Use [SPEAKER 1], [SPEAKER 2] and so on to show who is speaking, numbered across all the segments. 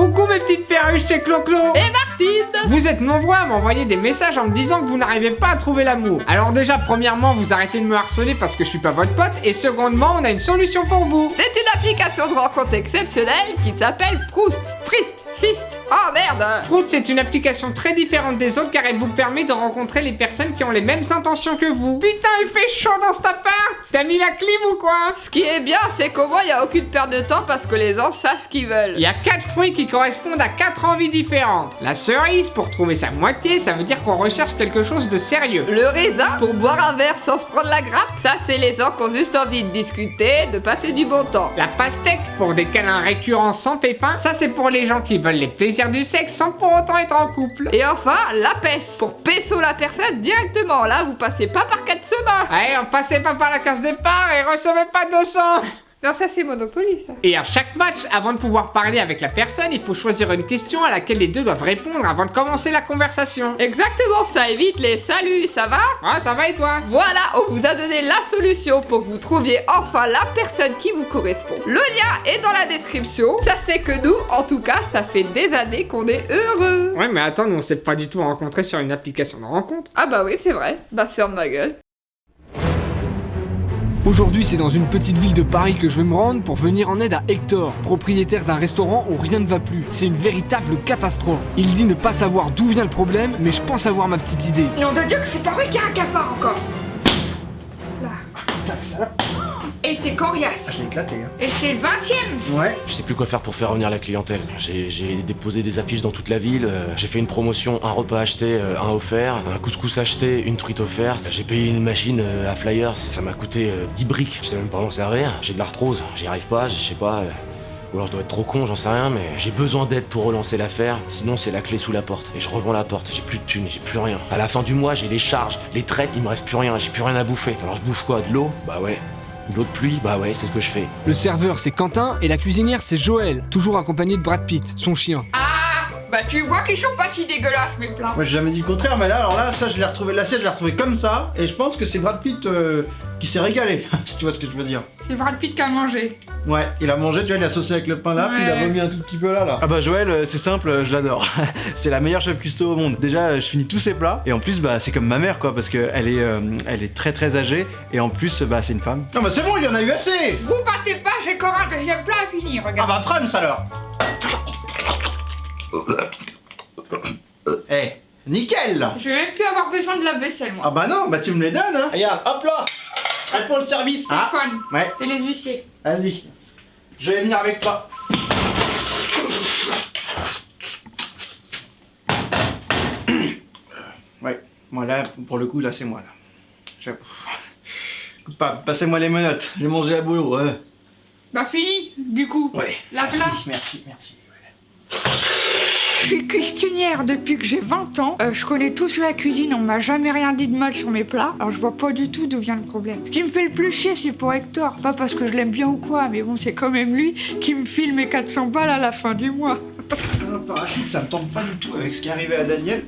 [SPEAKER 1] Coucou mes petites perruches, c'est Clo-Clo.
[SPEAKER 2] Et Martine.
[SPEAKER 1] Vous êtes nombreux à m'envoyer des messages en me disant que vous n'arrivez pas à trouver l'amour. Alors déjà, premièrement, vous arrêtez de me harceler parce que je suis pas votre pote. Et secondement, on a une solution pour vous.
[SPEAKER 2] C'est une application de rencontre exceptionnelle qui s'appelle Froust. Fist. Oh merde.
[SPEAKER 1] Fruit, c'est une application très différente des autres car elle vous permet de rencontrer les personnes qui ont les mêmes intentions que vous. Putain, il fait chaud dans cet appart. T'as mis la clim ou quoi?
[SPEAKER 2] Ce qui est bien, c'est qu'au moins il n'y a aucune perte de temps parce que les gens savent ce qu'ils veulent.
[SPEAKER 1] Il y a 4 fruits qui correspondent à 4 envies différentes. La cerise, pour trouver sa moitié, ça veut dire qu'on recherche quelque chose de sérieux.
[SPEAKER 2] Le raisin, pour boire un verre sans se prendre la grappe, ça c'est les gens qui ont juste envie de discuter, de passer du bon temps.
[SPEAKER 1] La pastèque, pour des câlins récurrents sans pépins, ça c'est pour les gens qui veulent les plaisirs du sexe sans pour autant être en couple.
[SPEAKER 2] Et enfin, la peste, pour pécho la personne directement. Là, vous passez pas par 4 chemins.
[SPEAKER 1] Allez, on passait pas par la case départ et recevez pas 200.
[SPEAKER 2] Non, ça c'est Monopoly, ça.
[SPEAKER 1] Et à chaque match, avant de pouvoir parler avec la personne, il faut choisir une question à laquelle les deux doivent répondre avant de commencer la conversation.
[SPEAKER 2] Exactement, ça évite les saluts, ça va?
[SPEAKER 1] Ah, ça va et toi?
[SPEAKER 2] Voilà, on vous a donné la solution pour que vous trouviez enfin la personne qui vous correspond. Le lien est dans la description. Ça c'est que nous, en tout cas, ça fait des années qu'on est heureux.
[SPEAKER 1] Ouais, mais attends, nous on s'est pas du tout rencontrés sur une application de rencontre.
[SPEAKER 2] Ah bah oui, c'est vrai. Bah ferme ma gueule.
[SPEAKER 3] Aujourd'hui, c'est dans une petite ville de Paris que je vais me rendre pour venir en aide à Hector, propriétaire d'un restaurant où rien ne va plus. C'est une véritable catastrophe. Il dit ne pas savoir d'où vient le problème, mais je pense avoir ma petite idée.
[SPEAKER 4] Nom de Dieu que c'est pas vrai qu'il y a un cafard encore. Là. Et c'est coriace.
[SPEAKER 5] Je l'ai éclaté, hein.
[SPEAKER 4] Et c'est le 20ème.
[SPEAKER 5] Ouais.
[SPEAKER 6] Je sais plus quoi faire pour faire revenir la clientèle. J'ai déposé des affiches dans toute la ville, j'ai fait une promotion, un repas acheté, un offert, un couscous acheté, une truite offerte, j'ai payé une machine à flyers, ça m'a coûté 10 briques, je sais même pas m'en servir, j'ai de l'arthrose, j'y arrive pas, je sais pas, ou alors je dois être trop con, j'en sais rien, mais j'ai besoin d'aide pour relancer l'affaire, sinon c'est la clé sous la porte, et je revends la porte, j'ai plus de thunes, j'ai plus rien. À la fin du mois, j'ai les charges, les traites, il me reste plus rien, j'ai plus rien à bouffer. Alors je bouffe quoi? De l'eau? Bah ouais. De l'eau de pluie? Bah ouais, c'est ce que je fais.
[SPEAKER 3] Le serveur, c'est Quentin, et la cuisinière, c'est Joël, toujours accompagné de Brad Pitt, son chien.
[SPEAKER 4] Ah, bah tu vois qu'ils sont pas si dégueulasses mes plats.
[SPEAKER 5] Moi j'ai jamais dit le contraire, mais là, alors là, ça je l'ai retrouvé, l'assiette je l'ai retrouvé comme ça, et je pense que c'est Brad Pitt qui s'est régalé, si tu vois ce que je veux dire.
[SPEAKER 4] C'est Brad Pitt qui a mangé.
[SPEAKER 5] Ouais, il a mangé, tu vois, il a saucé avec le pain là, puis il a
[SPEAKER 4] Ouais.
[SPEAKER 5] vomi un tout petit peu là. Ah bah Joël, c'est simple, je l'adore. C'est la meilleure chef cuistot au monde. Déjà, je finis tous ses plats, et en plus, bah c'est comme ma mère quoi, parce que elle est très âgée, et en plus, bah c'est une femme. Non bah c'est bon, il y en a eu assez.
[SPEAKER 4] Vous partez pas, j'ai encore un deuxième plat à finir,
[SPEAKER 5] Ah
[SPEAKER 4] regarde.
[SPEAKER 5] bah Prams alors. Eh, nickel là.
[SPEAKER 4] Je vais même plus avoir besoin de la vaisselle moi.
[SPEAKER 5] Ah bah non, bah tu me les donnes hein. Regarde, hop là. Prêt pour le service. Ah,
[SPEAKER 4] Stéphane,
[SPEAKER 5] ouais,
[SPEAKER 4] c'est les huissiers.
[SPEAKER 5] vas-y. Je vais venir avec toi. Ouais, moi là, pour le coup, là c'est moi là. J'avoue. Passez-moi les menottes, j'ai mangé à boulot. Ouais.
[SPEAKER 4] Bah fini, du coup.
[SPEAKER 5] Ouais.
[SPEAKER 4] La
[SPEAKER 5] Merci,
[SPEAKER 4] plat.
[SPEAKER 5] merci, merci.
[SPEAKER 4] Je suis cuisinière depuis que j'ai 20 ans. Je connais tout sur la cuisine, on m'a jamais rien dit de mal sur mes plats. Alors je vois pas du tout d'où vient le problème. Ce qui me fait le plus chier, c'est pour Hector. Pas parce que je l'aime bien ou quoi, mais bon, c'est quand même lui qui me file mes 400 balles à la fin du mois.
[SPEAKER 5] Un parachute, ça me tente pas du tout avec ce qui est arrivé à Daniel.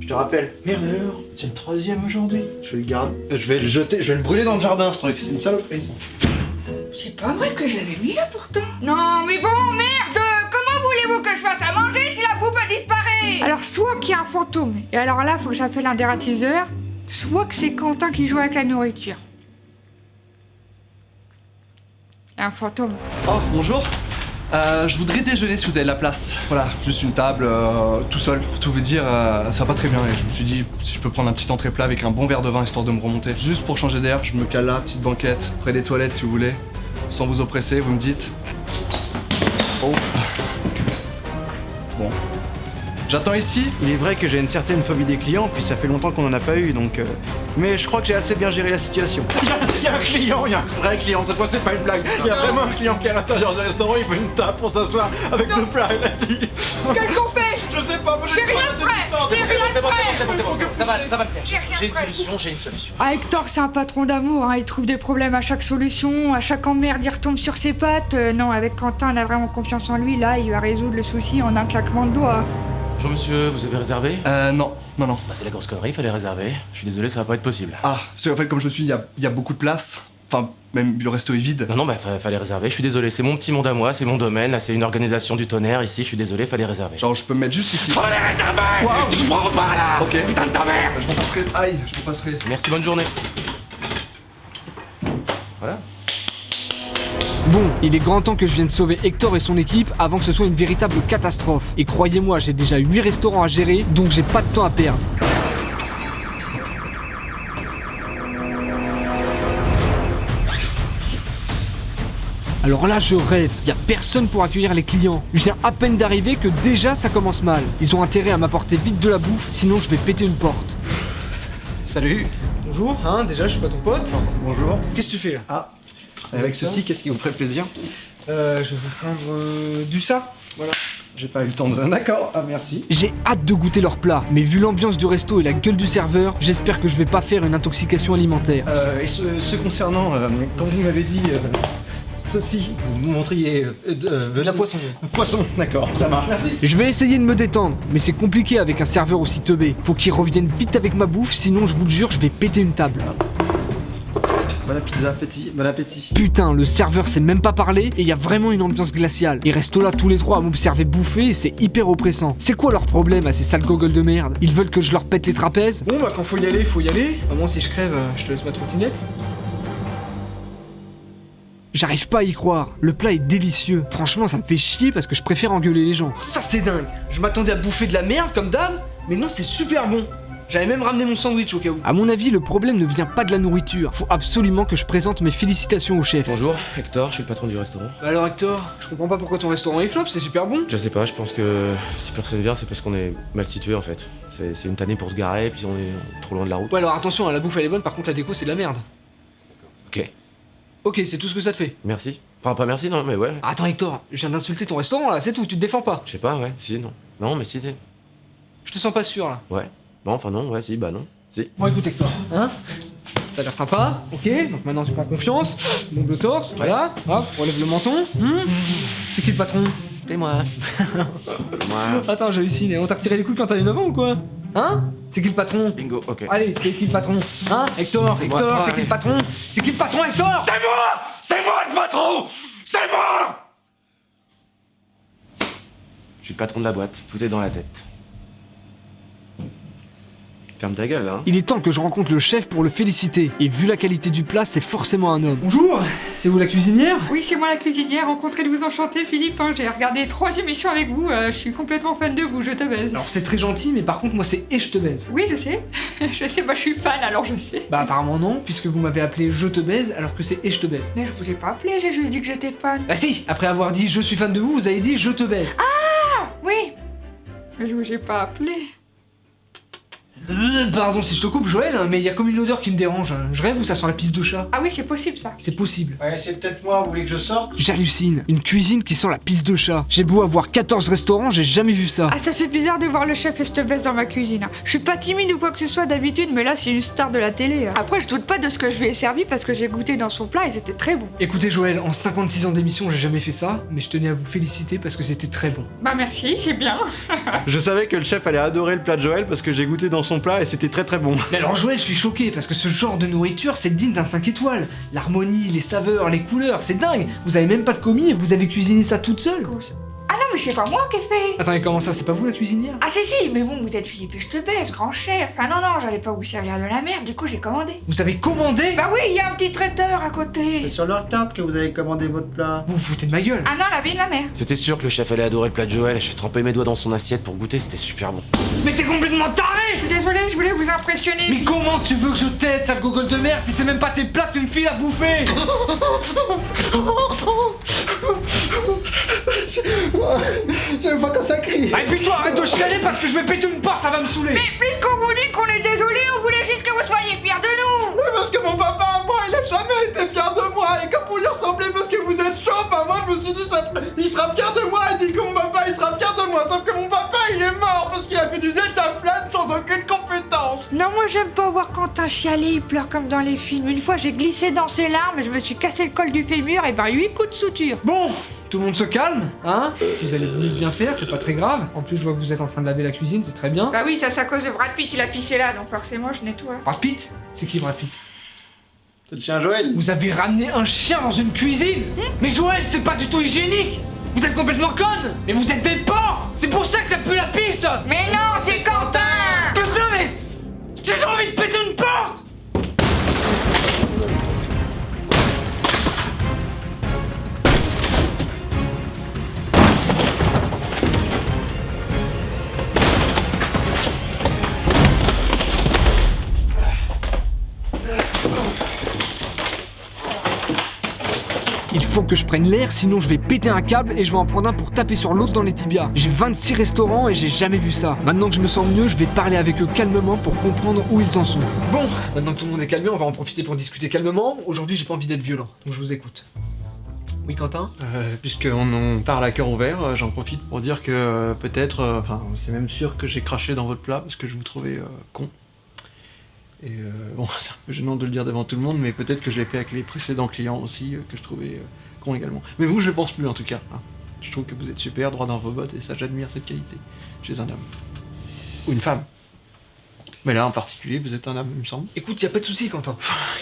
[SPEAKER 5] Je te rappelle, erreur, c'est le 3e aujourd'hui. Je vais le garder, je vais le jeter, je vais le brûler dans le jardin ce truc, c'est une saloperie ça.
[SPEAKER 4] C'est pas vrai que je l'avais mis là pourtant. Non, mais bon, merde! Comment voulez-vous que je fasse à manger si la bouffe a disparu? Alors, soit qu'il y a un fantôme, et alors là, faut que j'appelle un dératiseur, soit que c'est Quentin qui joue avec la nourriture. Il y a un fantôme.
[SPEAKER 7] Oh, bonjour. Je voudrais déjeuner si vous avez la place. Voilà, juste une table, tout seul. Pour tout vous dire, ça va pas très bien et je me suis dit si je peux prendre un petit entrée plat avec un bon verre de vin histoire de me remonter. Juste pour changer d'air, je me cale là, petite banquette, près des toilettes si vous voulez. Sans vous oppresser, vous me dites. Oh. Bon. J'attends ici.
[SPEAKER 5] Il est vrai que j'ai une certaine phobie des clients, puis ça fait longtemps qu'on en a pas eu, donc... Mais je crois que j'ai assez bien géré la situation. Il y a un client, il y a un vrai client, cette fois c'est pas une blague. Il y a vraiment un client qui est à l'intérieur du restaurant, il veut une table pour s'asseoir avec deux plats, il a dit...
[SPEAKER 4] Qu'est-ce qu'on fait?
[SPEAKER 5] Je sais pas, moi
[SPEAKER 4] J'ai rien de prêt! J'ai rien de prêt!
[SPEAKER 6] Ça va le faire.
[SPEAKER 4] J'ai une
[SPEAKER 6] solution, j'ai une solution.
[SPEAKER 4] Ah, Hector, c'est un patron d'amour, hein. Il trouve des problèmes à chaque solution, à chaque emmerde, il retombe sur ses pattes. Non, avec Quentin, on a vraiment confiance en lui, là, il va résoudre le souci en un claquement de doigts.
[SPEAKER 6] Bonjour monsieur, vous avez réservé?
[SPEAKER 7] Non.
[SPEAKER 6] Bah c'est la grosse connerie, il fallait réserver. Je suis désolé, ça va pas être possible.
[SPEAKER 7] Ah, parce qu'en fait, comme je suis, il y a beaucoup de place. Enfin, même le resto est vide.
[SPEAKER 6] Non, bah fallait réserver, je suis désolé, c'est mon petit monde à moi, c'est mon domaine, là c'est une organisation du tonnerre, ici je suis désolé, fallait réserver.
[SPEAKER 7] Genre, je peux me mettre juste ici.
[SPEAKER 6] Fallait réserver.
[SPEAKER 7] Waouh.
[SPEAKER 6] Tu comprends pas là.
[SPEAKER 7] Ok.
[SPEAKER 6] Putain de ta mère.
[SPEAKER 7] Je repasserai. Aïe, je repasserai.
[SPEAKER 6] Merci, bonne journée. Voilà.
[SPEAKER 3] Bon, il est grand temps que je vienne sauver Hector et son équipe avant que ce soit une véritable catastrophe. Et croyez-moi, j'ai déjà 8 restaurants à gérer, donc j'ai pas de temps à perdre. Alors là, je rêve, y a personne pour accueillir les clients. Je viens à peine d'arriver que déjà ça commence mal. Ils ont intérêt à m'apporter vite de la bouffe, sinon je vais péter une porte.
[SPEAKER 5] Salut.
[SPEAKER 3] Bonjour, hein, déjà je suis pas ton pote.
[SPEAKER 5] Bonjour.
[SPEAKER 3] Qu'est-ce que tu fais là?
[SPEAKER 5] Ah, avec ceci, qu'est-ce qui vous ferait plaisir?
[SPEAKER 3] Je vais vous prendre du ça. Voilà.
[SPEAKER 5] J'ai pas eu le temps de... D'accord, ah merci.
[SPEAKER 3] J'ai hâte de goûter leur plat, mais vu l'ambiance du resto et la gueule du serveur, j'espère que je vais pas faire une intoxication alimentaire.
[SPEAKER 5] Et ce concernant, quand vous m'avez dit... ceci, vous montriez...
[SPEAKER 3] De la poisson.
[SPEAKER 5] Poisson, d'accord, ça marche, merci.
[SPEAKER 3] Je vais essayer de me détendre, mais c'est compliqué avec un serveur aussi teubé. Faut qu'il revienne vite avec ma bouffe, sinon je vous le jure, je vais péter une table.
[SPEAKER 5] Bon appétit, bon appétit.
[SPEAKER 3] Putain, le serveur sait même pas parler et y a vraiment une ambiance glaciale. Ils restent là tous les trois à m'observer bouffer et c'est hyper oppressant. C'est quoi leur problème à ces sales gogoles de merde? Ils veulent que je leur pète les trapèzes? Bon bah quand faut y aller, faut y aller. Moi si je crève, je te laisse ma trottinette. J'arrive pas à y croire, le plat est délicieux. Franchement ça me fait chier parce que je préfère engueuler les gens. Ça c'est dingue, je m'attendais à bouffer de la merde comme d'hab, mais non c'est super bon. J'avais même ramené mon sandwich au cas où. À mon avis, le problème ne vient pas de la nourriture. Faut absolument que je présente mes félicitations au chef.
[SPEAKER 6] Bonjour, Hector, je suis le patron du restaurant.
[SPEAKER 3] Alors Hector, je comprends pas pourquoi ton restaurant est flop, c'est super bon.
[SPEAKER 6] Je sais pas, je pense que si personne vient, c'est parce qu'on est mal situé en fait. C'est une tannée pour se garer, puis on est trop loin de la route.
[SPEAKER 3] Ouais alors attention, la bouffe elle est bonne, par contre la déco c'est de la merde.
[SPEAKER 6] Ok,
[SPEAKER 3] Ok, c'est tout ce que ça te fait.
[SPEAKER 6] merci. Enfin, pas merci, non, mais ouais.
[SPEAKER 3] Attends Hector, je viens d'insulter ton restaurant là, c'est tout, tu te défends pas.
[SPEAKER 6] Je sais pas, ouais, si, non. Non, mais si, t'es.
[SPEAKER 3] Je te sens pas sûr là.
[SPEAKER 6] Ouais. Non, enfin non, ouais, si, bah non. Si.
[SPEAKER 3] Bon écoute Hector, hein, t'as l'air sympa, ok, donc maintenant tu prends confiance, monte le torse, voilà, hop, relève le menton. C'est qui le patron?
[SPEAKER 6] C'est moi. C'est moi.
[SPEAKER 3] Attends, j'hallucine, on t'a retiré les couilles quand t'avais 9 ans ou quoi? Hein? C'est qui le patron?
[SPEAKER 6] Bingo, ok.
[SPEAKER 3] Allez, c'est qui le patron? Hein? Hector,
[SPEAKER 6] C'est
[SPEAKER 3] Hector,
[SPEAKER 6] moi.
[SPEAKER 3] c'est qui le patron? C'est qui le patron Hector?
[SPEAKER 6] C'est moi! C'est moi le patron! C'est moi! Je suis le patron de la boîte, tout est dans la tête. Ferme ta gueule, là. Hein.
[SPEAKER 3] Il est temps que je rencontre le chef pour le féliciter. Et vu la qualité du plat, c'est forcément un homme. Bonjour, c'est vous la cuisinière?
[SPEAKER 4] Oui, c'est moi la cuisinière, rencontrée de vous enchanter, Philippe. Hein. J'ai regardé 3 émissions avec vous, je suis complètement fan de vous, je te baise.
[SPEAKER 3] Alors c'est très gentil, mais par contre moi c'est et je te baise.
[SPEAKER 4] Oui, je sais. Je sais, moi je suis fan, alors je sais.
[SPEAKER 3] Bah apparemment non, puisque vous m'avez appelé je te baise alors que c'est et je te baise.
[SPEAKER 4] Mais je vous ai pas appelé, j'ai juste dit que j'étais fan.
[SPEAKER 3] Bah si, après avoir dit je suis fan de vous, vous avez dit je te baise.
[SPEAKER 4] Ah, oui. Mais je vous ai pas appelé.
[SPEAKER 3] Pardon si je te coupe Joël, mais il y a comme une odeur qui me dérange. Je rêve ou ça sent la pisse de chat?
[SPEAKER 4] Ah oui, c'est possible ça.
[SPEAKER 3] C'est possible.
[SPEAKER 5] Ouais, c'est peut-être moi, vous voulez que je sorte?
[SPEAKER 3] J'hallucine, une cuisine qui sent la pisse de chat. J'ai beau avoir 14 restaurants, j'ai jamais vu ça.
[SPEAKER 4] Ah, ça fait bizarre de voir le chef et cette baisse dans ma cuisine. Je suis pas timide ou quoi que ce soit d'habitude, mais là c'est une star de la télé. Après, je doute pas de ce que je lui ai servi parce que j'ai goûté dans son plat et c'était très bon.
[SPEAKER 3] Écoutez Joël, en 56 ans d'émission j'ai jamais fait ça, mais je tenais à vous féliciter parce que c'était très bon.
[SPEAKER 4] Bah merci, c'est bien.
[SPEAKER 5] Je savais que le chef allait adorer le plat de Joël parce que j'ai goûté dans son plat et c'était très bon.
[SPEAKER 3] Mais alors Joël, je suis choqué parce que ce genre de nourriture, c'est digne d'un 5 étoiles. L'harmonie, les saveurs, les couleurs, c'est dingue. Vous avez même pas de commis et vous avez cuisiné ça toute seule.
[SPEAKER 4] Ah non, mais c'est pas moi qui ai fait.
[SPEAKER 3] Attendez, comment ça, c'est pas vous la cuisinière?
[SPEAKER 4] Ah si, mais bon, vous êtes Philippe et je te baise, grand chef. Ah non, j'allais pas vous servir de la merde, du coup j'ai commandé.
[SPEAKER 3] Vous avez commandé?
[SPEAKER 4] Bah oui, il y a un petit traiteur à côté.
[SPEAKER 8] C'est sur leur carte que vous avez commandé votre plat.
[SPEAKER 3] Vous vous foutez de ma gueule.
[SPEAKER 4] Ah non, la vie de ma mère.
[SPEAKER 6] C'était sûr que le chef allait adorer le plat de Joël. J'ai trempé mes doigts dans son assiette pour goûter, c'était super bon.
[SPEAKER 3] Mais t'es complètement taré!
[SPEAKER 4] Je suis désolée, je voulais vous impressionner.
[SPEAKER 3] Mais comment tu veux que je t'aide, sale gogol de merde, si c'est même pas tes plats que tu me files à bouffer?
[SPEAKER 8] J'aime pas quand ça crie.
[SPEAKER 3] Ah et puis toi, arrête de chialer parce que je vais péter une porte, ça va me saouler.
[SPEAKER 4] Mais puisqu'on vous dit qu'on est désolé, on voulait juste que vous soyez fiers de nous.
[SPEAKER 8] Oui, parce que mon papa, moi, il a jamais été fier de moi. Et comme vous lui ressemblez parce que vous êtes chaud, bah moi je me suis dit, il sera fier de moi. Et dit que mon papa, il sera fier de moi. Sauf que mon papa, il est mort parce qu'il a fait du deltaplane sans aucune compétence.
[SPEAKER 4] Non, moi j'aime pas voir Quentin chialer, il pleure comme dans les films. Une fois j'ai glissé dans ses larmes, je me suis cassé le col du fémur et ben 8 coups de suture.
[SPEAKER 3] Bon, tout le monde se calme, hein? Vous allez bien faire, c'est pas très grave. En plus, je vois que vous êtes en train de laver la cuisine, c'est très bien.
[SPEAKER 4] Bah oui, ça c'est à cause de Brad Pitt, il a pissé là, donc forcément je nettoie.
[SPEAKER 3] Brad Pitt? C'est qui Brad Pitt?
[SPEAKER 5] C'est le chien Joël.
[SPEAKER 3] Vous avez ramené un chien dans une cuisine? Mais Joël, c'est pas du tout hygiénique! Vous êtes complètement conne! Mais vous êtes des porcs! C'est pour ça que ça pue la pisse!
[SPEAKER 4] Mais non, c'est Quentin!
[SPEAKER 3] Putain, mais j'ai envie de péter une porte! Il faut que je prenne l'air, sinon je vais péter un câble et je vais en prendre un pour taper sur l'autre dans les tibias. J'ai 26 restaurants et j'ai jamais vu ça. Maintenant que je me sens mieux, je vais parler avec eux calmement pour comprendre où ils en sont. Bon, maintenant que tout le monde est calmé, on va en profiter pour discuter calmement. Aujourd'hui, j'ai pas envie d'être violent, donc je vous écoute. Oui, Quentin?
[SPEAKER 5] Puisqu'on parle à cœur ouvert, j'en profite pour dire que peut-être, enfin c'est même sûr que j'ai craché dans votre plat parce que je vous trouvais con. Et bon, c'est un peu gênant de le dire devant tout le monde, mais peut-être que je l'ai fait avec les précédents clients aussi, que je trouvais con également. Mais vous, je le pense plus en tout cas. Hein. Je trouve que vous êtes super, droit dans vos bottes, et ça, j'admire cette qualité chez un homme. Ou une femme. Mais là, en particulier, vous êtes un homme, il me semble.
[SPEAKER 3] Écoute, y a pas de souci, Quentin.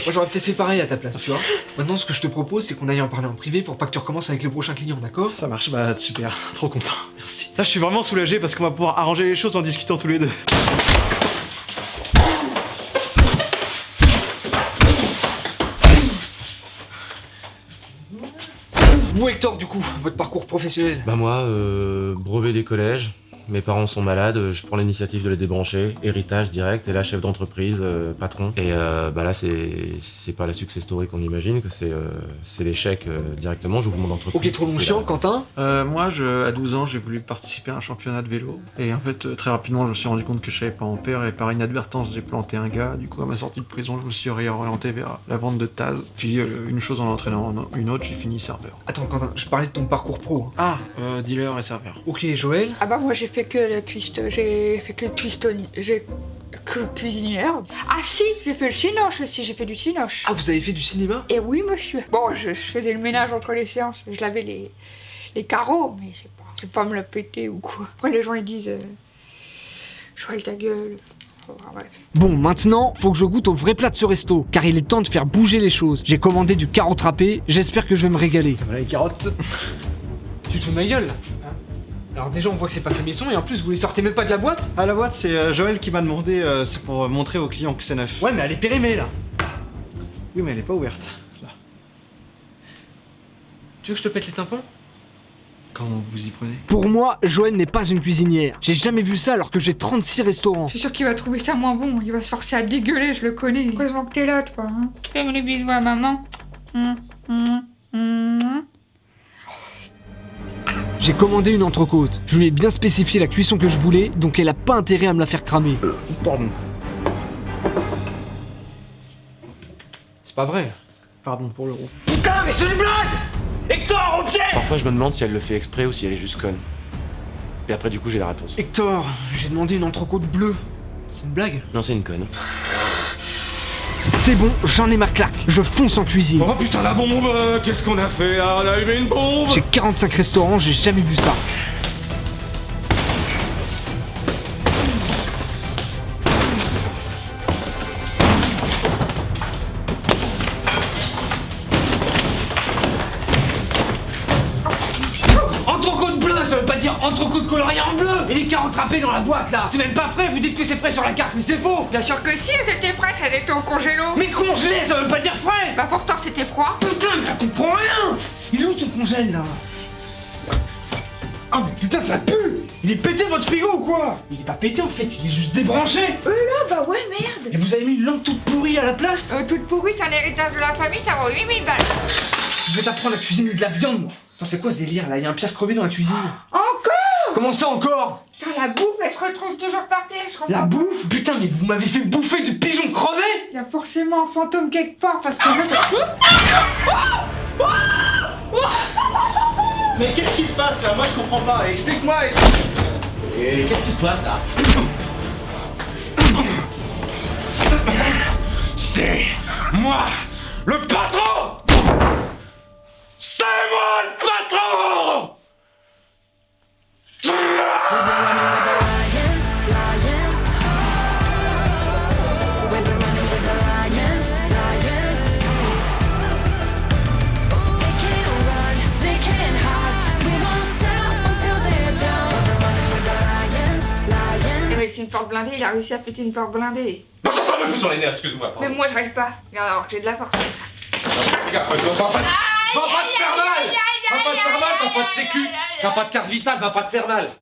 [SPEAKER 3] Moi, j'aurais peut-être fait pareil à ta place, tu vois. Maintenant, ce que je te propose, c'est qu'on aille en parler en privé pour pas que tu recommences avec le prochain client, d'accord?
[SPEAKER 5] Ça marche, bah super, trop content, merci. Là, je suis vraiment soulagé parce qu'on va pouvoir arranger les choses en discutant tous les deux.
[SPEAKER 3] Vous, Hector, du coup, votre parcours professionnel?
[SPEAKER 6] Bah moi, brevet des collèges, mes parents sont malades, je prends l'initiative de les débrancher, héritage direct, et là chef d'entreprise, patron. Et bah là c'est pas la success story qu'on imagine, que c'est l'échec directement, j'ouvre mon entreprise.
[SPEAKER 3] Ok, trop long chiant, Quentin?
[SPEAKER 5] Moi, à 12 ans, j'ai voulu participer à un championnat de vélo. Et en fait, très rapidement, je me suis rendu compte que je savais pas en faire. Et par inadvertance, j'ai planté un gars. Du coup, à ma sortie de prison, je me suis réorienté vers la vente de Taz. Puis, une chose en entraînant une autre, j'ai fini serveur.
[SPEAKER 3] Attends, Quentin, je parlais de ton parcours pro.
[SPEAKER 5] Ah, dealer et serveur.
[SPEAKER 3] Ok, Joël?
[SPEAKER 4] Ah bah moi j'ai fait que le twist, j'ai fait que le twistoni, j'ai que cuisinière. Ah si, j'ai fait le cinoche aussi, j'ai fait du cinoche.
[SPEAKER 3] Ah, vous avez fait du cinéma?
[SPEAKER 4] Et oui monsieur. Bon, je faisais le ménage entre les séances, je lavais les carreaux, mais c'est pas me la péter ou quoi. Après les gens ils disent, Joël ta gueule. Enfin, bref.
[SPEAKER 3] Bon, maintenant, faut que je goûte au vrai plat de ce resto, car il est temps de faire bouger les choses. J'ai commandé du carotte râpé, j'espère que je vais me régaler.
[SPEAKER 5] Voilà les carottes.
[SPEAKER 3] Tu te fous de ma gueule là? Alors déjà, on voit que c'est pas fait maison, et en plus, vous les sortez même pas de la boîte?
[SPEAKER 5] Ah, la boîte, c'est Joël qui m'a demandé, c'est pour montrer aux clients que c'est neuf.
[SPEAKER 3] Ouais, mais elle est périmée là.
[SPEAKER 5] Oui, mais elle est pas ouverte. Là.
[SPEAKER 3] Tu veux que je te pète les tympans?
[SPEAKER 5] Comment vous y prenez?
[SPEAKER 3] Pour moi, Joël n'est pas une cuisinière. J'ai jamais vu ça alors que j'ai 36 restaurants.
[SPEAKER 4] Je suis sûr qu'il va trouver ça moins bon, il va se forcer à dégueuler, je le connais. Heureusement que t'es là, toi. Hein. Fais-moi les bisous à maman.
[SPEAKER 3] J'ai commandé une entrecôte. Je lui ai bien spécifié la cuisson que je voulais, donc elle a pas intérêt à me la faire cramer.
[SPEAKER 5] Pardon.
[SPEAKER 3] C'est pas vrai.
[SPEAKER 5] Pardon pour l'euro.
[SPEAKER 3] Putain, mais c'est une blague! Hector, au pied!
[SPEAKER 6] Parfois je me demande si elle le fait exprès ou si elle est juste conne. Et après du coup j'ai la réponse.
[SPEAKER 3] Hector, j'ai demandé une entrecôte bleue. C'est une blague?
[SPEAKER 6] Non, c'est une conne.
[SPEAKER 3] C'est bon, j'en ai ma claque. Je fonce en cuisine.
[SPEAKER 1] Oh putain, la bombe! Qu'est-ce qu'on a fait? Ah, on a allumé une bombe!
[SPEAKER 3] J'ai 45 restaurants, j'ai jamais vu ça. Entrecôte bleue, ça veut pas dire entrecôte coloriée en bleu! Et les carottes râpées dans la boîte là! C'est même pas frais, vous dites que c'est frais sur la carte, mais c'est faux!
[SPEAKER 4] Bien sûr que si, elles étaient fraîches, elles étaient au congélo.
[SPEAKER 3] Mais congelé, ça veut pas dire frais!
[SPEAKER 4] Bah pourtant c'était froid.
[SPEAKER 3] Putain, mais elle comprend rien! Il est où ton congèle là? Ah mais putain, ça pue! Il est pété votre frigo ou quoi? Il est pas pété en fait, il est juste débranché!
[SPEAKER 4] Là, bah ouais, merde.
[SPEAKER 3] Et vous avez mis une lampe toute pourrie à la place?
[SPEAKER 4] Toute pourrie, c'est un héritage de la famille, ça vaut 8000 balles.
[SPEAKER 3] Je vais t'apprendre à cuisiner de la viande, moi! Attends, c'est quoi ce délire là? Il y a un Pierre crevé dans la cuisine!
[SPEAKER 4] Encore?
[SPEAKER 3] Comment ça encore?
[SPEAKER 4] Putain, la bouffe, elle se retrouve toujours par terre, je comprends
[SPEAKER 3] La
[SPEAKER 4] pas.
[SPEAKER 3] bouffe? Putain, mais vous m'avez fait bouffer du pigeon crevé!
[SPEAKER 4] Il y a forcément un fantôme quelque part parce que
[SPEAKER 5] Mais qu'est-ce qui se passe là? Moi je comprends pas, explique-moi.
[SPEAKER 6] Et qu'est-ce qui se passe là?
[SPEAKER 1] C'est moi le patron! C'est moi le patron!
[SPEAKER 4] porte blindée, il a réussi à péter une porte blindée.
[SPEAKER 9] Non, ça me fout sur les nerfs, excuse-moi.
[SPEAKER 4] Mais moi, j'arrive pas. Regarde, alors que j'ai de la force.
[SPEAKER 9] Regarde, va pas te faire mal! Va pas te faire mal! T'as pas de sécu! T'as pas de carte vitale, va pas te faire mal!